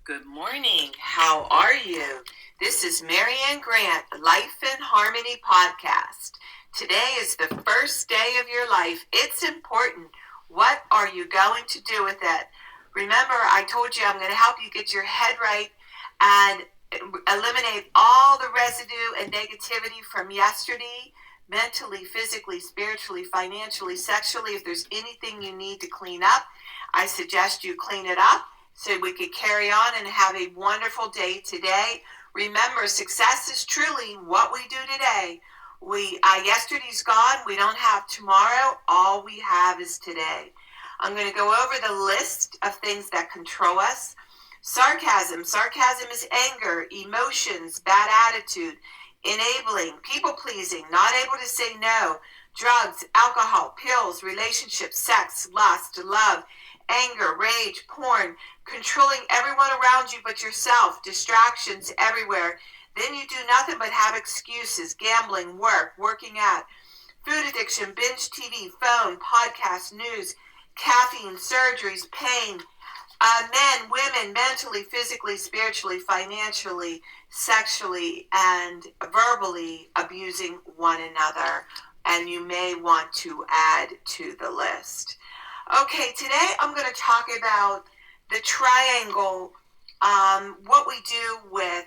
Good morning. How are you? This is Marianne Grant, Life in Harmony podcast. Today is the first day of your life. It's important. What are you going to do with it? Remember, I told you I'm going to help you get your head right and eliminate all the residue and negativity from yesterday, mentally, physically, spiritually, financially, sexually. If there's anything you need to clean up, I suggest you clean it up so we could carry on and have a wonderful day today. Remember, success is truly what we do today. Yesterday's gone. We don't have tomorrow. All we have is today. I'm going to go over the list of things that control us. Sarcasm. Sarcasm is anger, emotions, bad attitude, enabling, people-pleasing, not able to say no, drugs, alcohol, pills, relationships, sex, lust, love, anger, rage, porn, controlling everyone around you but yourself, distractions everywhere. Then you do nothing but have excuses, gambling, working out, food addiction, binge TV, phone, podcast, news, caffeine, surgeries, pain, men, women, mentally, physically, spiritually, financially, sexually, and verbally abusing one another. And you may want to add to the list. Okay, today I'm going to talk about the triangle, what we do with,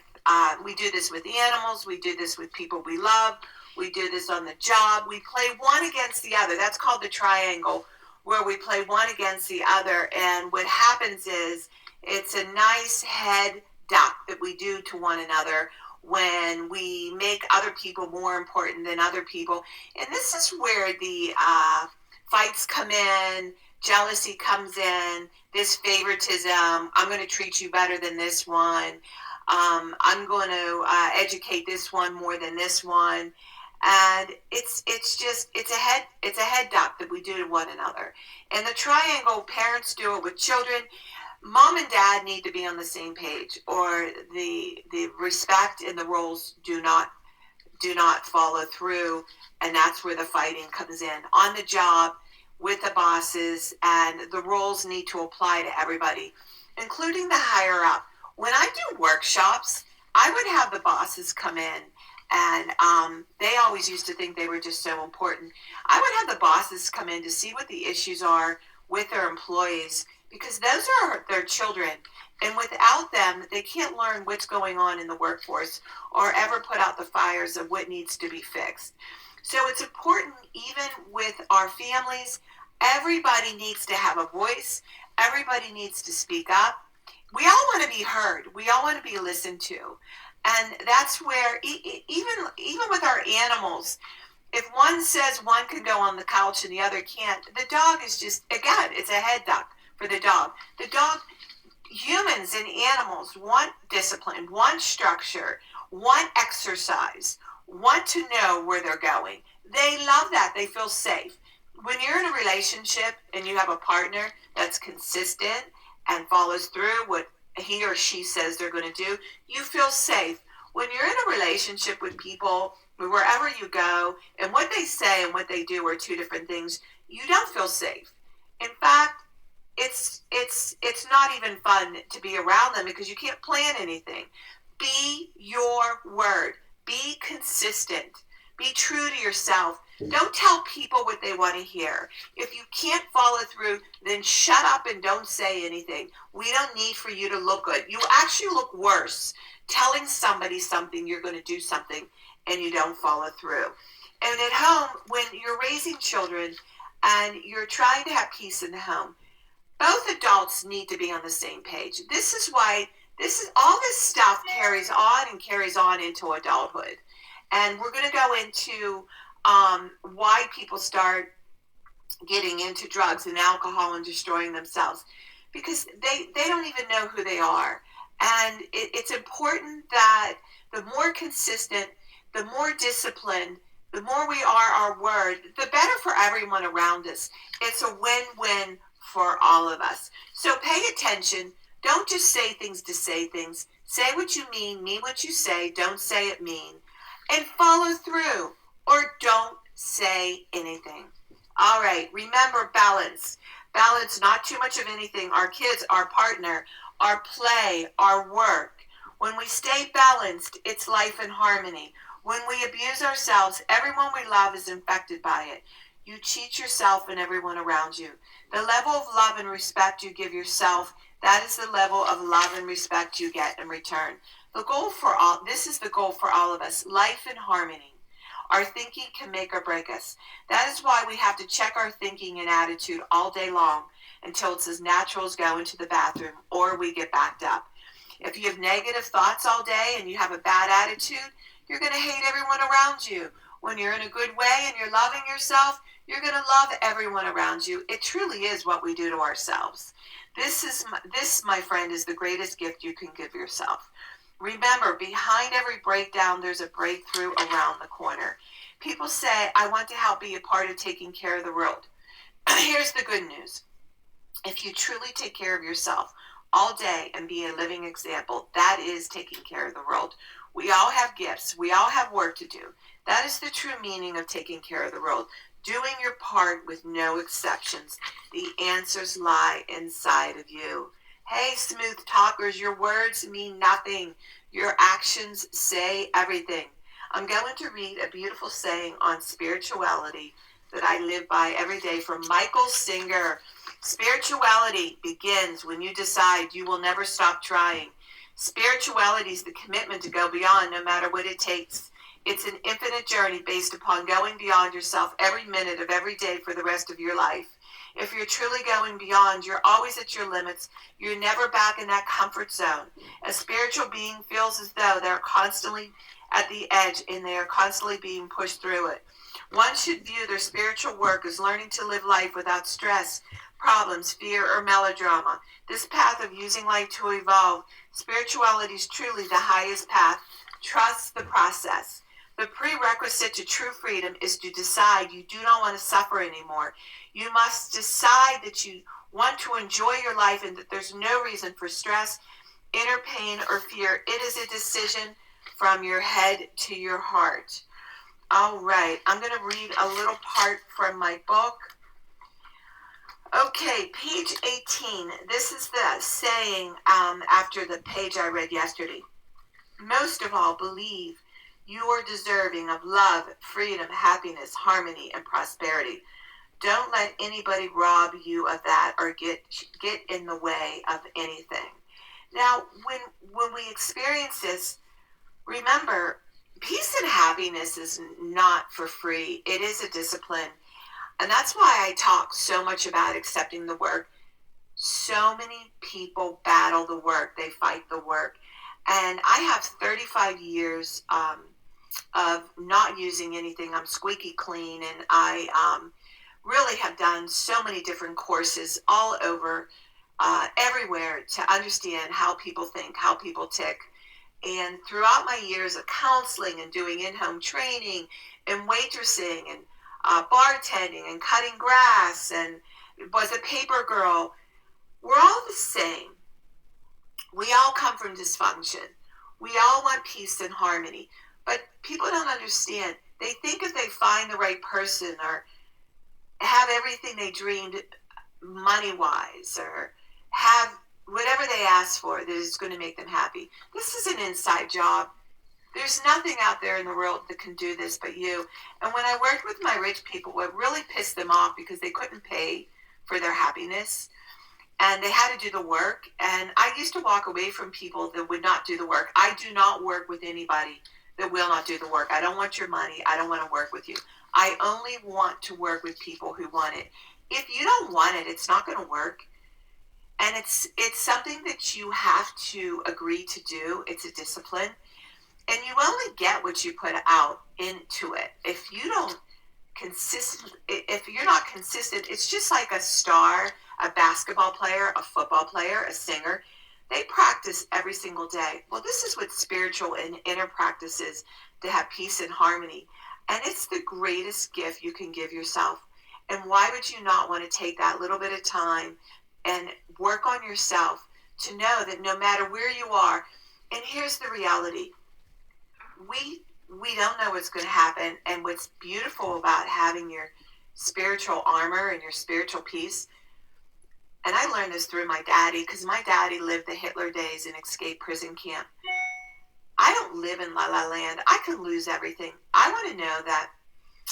we do this with animals, we do this with people we love, we do this on the job, we play one against the other. That's called the triangle, where we play one against the other, and what happens is it's a nice head duck that we do to one another when we make other people more important than other people. And this is where the fights come in, jealousy comes in, this favoritism, I'm going to treat you better than this one, I'm going to educate this one more than this one. And it's a head duck that we do to one another. And the triangle, parents do it with children. Mom and dad need to be on the same page, or the respect and the roles do not follow through, and that's where the fighting comes in. On the job, with the bosses, and the roles need to apply to everybody, including the higher up. When I do workshops, I would have the bosses come in, and they always used to think they were just so important. I would have the bosses come in to see what the issues are with their employees, because those are their children. And without them, they can't learn what's going on in the workforce or ever put out the fires of what needs to be fixed. So it's important, even with our families, everybody needs to have a voice. Everybody needs to speak up. We all want to be heard. We all want to be listened to. And that's where, even with our animals, if one says one can go on the couch and the other can't, the dog is just, again, it's a head duck for the dog. The dog, humans and animals want discipline, want structure, want exercise, want to know where they're going. They love that. They feel safe. When you're in a relationship and you have a partner that's consistent and follows through what he or she says they're going to do, you feel safe. When you're in a relationship with people, wherever you go, and what they say and what they do are two different things, you don't feel safe. In fact, it's not even fun to be around them because you can't plan anything. Be your word. Be consistent. Be true to yourself. Don't tell people what they want to hear. If you can't follow through, then shut up and don't say anything. We don't need for you to look good. You actually look worse telling somebody something, you're going to do something, and you don't follow through. And at home, when you're raising children and you're trying to have peace in the home, both adults need to be on the same page. This is why all this stuff carries on into adulthood. And we're going to go into why people start getting into drugs and alcohol and destroying themselves, because they don't even know who they are. And it's important that the more consistent, the more disciplined, the more we are our word, the better for everyone around us. It's a win-win for all of us. So pay attention. Don't just say things to say things. Say what you mean what you say, don't say it mean. And follow through, or don't say anything. All right, remember balance. Balance, not too much of anything. Our kids, our partner, our play, our work. When we stay balanced, it's life in harmony. When we abuse ourselves, everyone we love is infected by it. You cheat yourself and everyone around you. The level of love and respect you give yourself, that is the level of love and respect you get in return. This is the goal for all of us, life in harmony. Our thinking can make or break us. That is why we have to check our thinking and attitude all day long until it's as natural as going to the bathroom or we get backed up. If you have negative thoughts all day and you have a bad attitude, you're going to hate everyone around you. When you're in a good way and you're loving yourself, you're going to love everyone around you. It truly is what we do to ourselves. This, my friend, is the greatest gift you can give yourself. Remember, behind every breakdown, there's a breakthrough around the corner. People say, I want to help be a part of taking care of the world. Here's the good news. If you truly take care of yourself all day and be a living example, that is taking care of the world. We all have gifts. We all have work to do. That is the true meaning of taking care of the world. Doing your part with no exceptions. The answers lie inside of you. Hey, smooth talkers, your words mean nothing. Your actions say everything. I'm going to read a beautiful saying on spirituality that I live by every day from Michael Singer. Spirituality begins when you decide you will never stop trying. Spirituality is the commitment to go beyond no matter what it takes. It's an infinite journey based upon going beyond yourself every minute of every day for the rest of your life. If you're truly going beyond, you're always at your limits. You're never back in that comfort zone. A spiritual being feels as though they're constantly at the edge and they are constantly being pushed through it. One should view their spiritual work as learning to live life without stress, problems, fear, or melodrama. This path of using life to evolve, spirituality is truly the highest path. Trust the process. The prerequisite to true freedom is to decide you do not want to suffer anymore. You must decide that you want to enjoy your life and that there's no reason for stress, inner pain, or fear. It is a decision from your head to your heart. All right, I'm going to read a little part from my book. Okay, page 18. This is the saying after the page I read yesterday. Most of all, believe you are deserving of love, freedom, happiness, harmony, and prosperity. Don't let anybody rob you of that or get in the way of anything. Now, when we experience this, remember, peace and happiness is not for free. It is a discipline. And that's why I talk so much about accepting the work. So many people battle the work. They fight the work. And I have 35 years of not using anything. I'm squeaky clean. And I really have done so many different courses all over, everywhere, to understand how people think, how people tick. And throughout my years of counseling and doing in-home training and waitressing and bartending and cutting grass and was a paper girl, we're all the same. We all come from dysfunction. We all want peace and harmony. But people don't understand. They think if they find the right person or have everything they dreamed money-wise or have whatever they ask for that is going to make them happy. This is an inside job. There's nothing out there in the world that can do this but you. And when I worked with my rich people, what really pissed them off because they couldn't pay for their happiness and they had to do the work. And I used to walk away from people that would not do the work. I do not work with anybody that will not do the work. I don't want your money. I don't want to work with you. I only want to work with people who want it. If you don't want it, it's not going to work. And it's something that you have to agree to do. It's a discipline. And you only get what you put out into it. If you're not consistent, it's just like a star, a basketball player, a football player, a singer. They practice every single day. Well, this is what spiritual and inner practice is, to have peace and harmony. And it's the greatest gift you can give yourself. And why would you not want to take that little bit of time and work on yourself to know that no matter where you are, and here's the reality, we don't know what's going to happen. And what's beautiful about having your spiritual armor and your spiritual peace, And I learned this through my daddy, because my daddy lived the Hitler days in escape prison camp. I don't live in La La Land. I could lose everything. I want to know that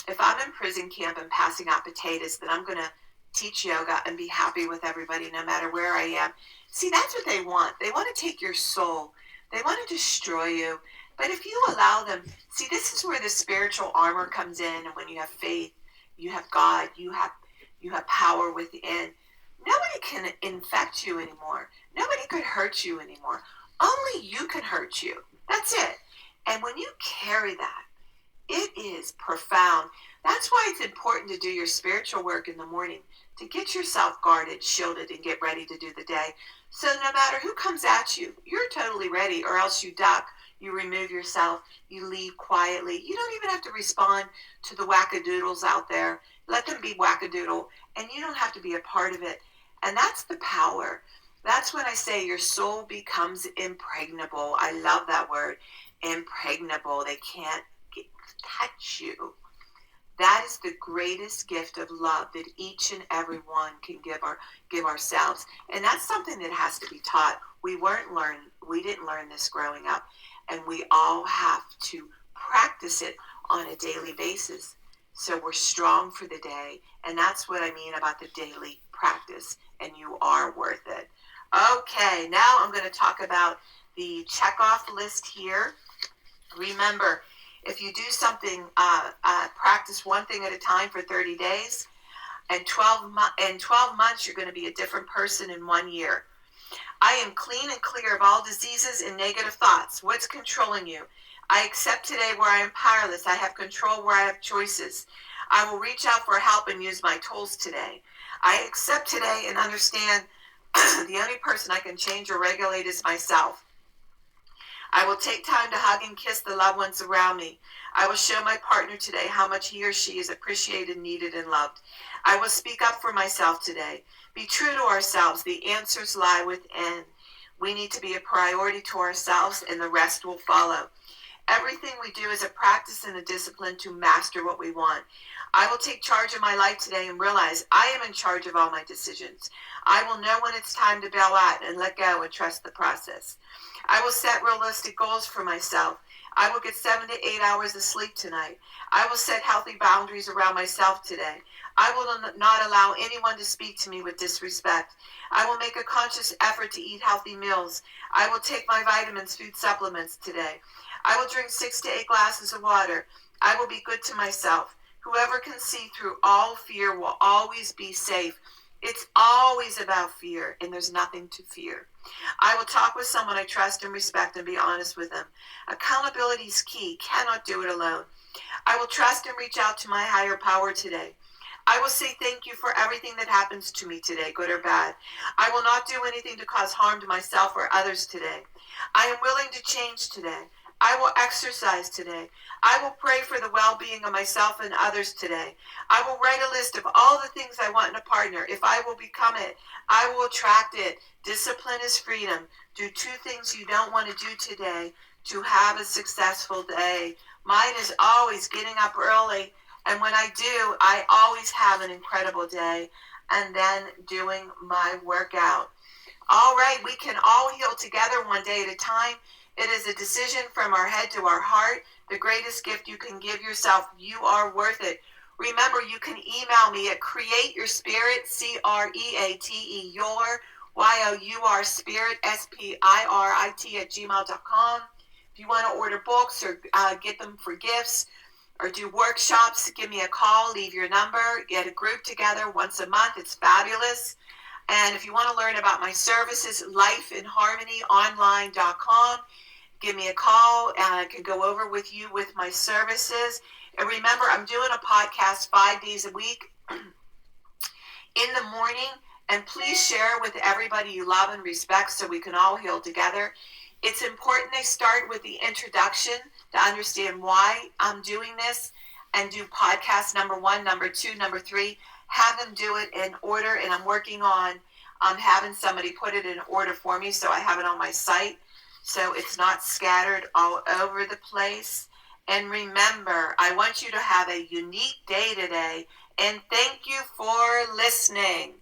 if I'm in prison camp and passing out potatoes, that I'm going to teach yoga and be happy with everybody no matter where I am. See, that's what they want. They want to take your soul. They want to destroy you. But if you allow them, see, this is where the spiritual armor comes in. And when you have faith, you have God, you have power within. Nobody can infect you anymore. Nobody could hurt you anymore. Only you can hurt you. That's it. And when you carry that, it is profound. That's why it's important to do your spiritual work in the morning, to get yourself guarded, shielded, and get ready to do the day. So no matter who comes at you, you're totally ready, or else you duck, you remove yourself, you leave quietly. You don't even have to respond to the wackadoodles out there. Let them be wackadoodle, and you don't have to be a part of it. And that's the power. That's when I say your soul becomes impregnable. I love that word, impregnable. They can't touch you. That is the greatest gift of love that each and every one can give ourselves. And that's something that has to be taught. We didn't learn this growing up. And we all have to practice it on a daily basis. So we're strong for the day. And that's what I mean about the daily practice. And you are worth it. Okay, now I'm going to talk about the checkoff list here. Remember, if you do something, practice one thing at a time for 30 days, and 12 months, you're going to be a different person in 1 year. I am clean and clear of all diseases and negative thoughts. What's controlling you? I accept today where I am powerless. I have control where I have choices. I will reach out for help and use my tools today. I accept today and understand the only person I can change or regulate is myself. I will take time to hug and kiss the loved ones around me. I will show my partner today how much he or she is appreciated, needed, and loved. I will speak up for myself today. Be true to ourselves. The answers lie within. We need to be a priority to ourselves, and the rest will follow. Everything we do is a practice and a discipline to master what we want. I will take charge of my life today and realize I am in charge of all my decisions. I will know when it's time to bail out and let go and trust the process. I will set realistic goals for myself. I will get 7 to 8 hours of sleep tonight. I will set healthy boundaries around myself today. I will not allow anyone to speak to me with disrespect. I will make a conscious effort to eat healthy meals. I will take my vitamins, food supplements today. I will drink 6 to 8 glasses of water. I will be good to myself. Whoever can see through all fear will always be safe. It's always about fear, and there's nothing to fear. I will talk with someone I trust and respect and be honest with them. Accountability is key. Cannot do it alone. I will trust and reach out to my higher power today. I will say thank you for everything that happens to me today, good or bad. I will not do anything to cause harm to myself or others today. I am willing to change today. I will exercise today. I will pray for the well-being of myself and others today. I will write a list of all the things I want in a partner. If I will become it, I will attract it. Discipline is freedom. Do 2 things you don't want to do today to have a successful day. Mine is always getting up early, and when I do, I always have an incredible day, and then doing my workout. All right, we can all heal together one day at a time. It is a decision from our head to our heart. The greatest gift you can give yourself. You are worth it. Remember, you can email me at Createyourspirit, CREATE, your, YOUR, spirit, SPIRIT, @gmail.com. If you want to order books or get them for gifts or do workshops, give me a call, leave your number, get a group together once a month. It's fabulous. And if you want to learn about my services, lifeinharmonyonline.com. Give me a call and I can go over with you with my services. And remember, I'm doing a podcast 5 days a week in the morning. And please share with everybody you love and respect so we can all heal together. It's important they start with the introduction to understand why I'm doing this, and do podcast number 1, number 2, number 3. Have them do it in order, and I'm working on having somebody put it in order for me so I have it on my site so it's not scattered all over the place. And remember, I want you to have a unique day today, and thank you for listening.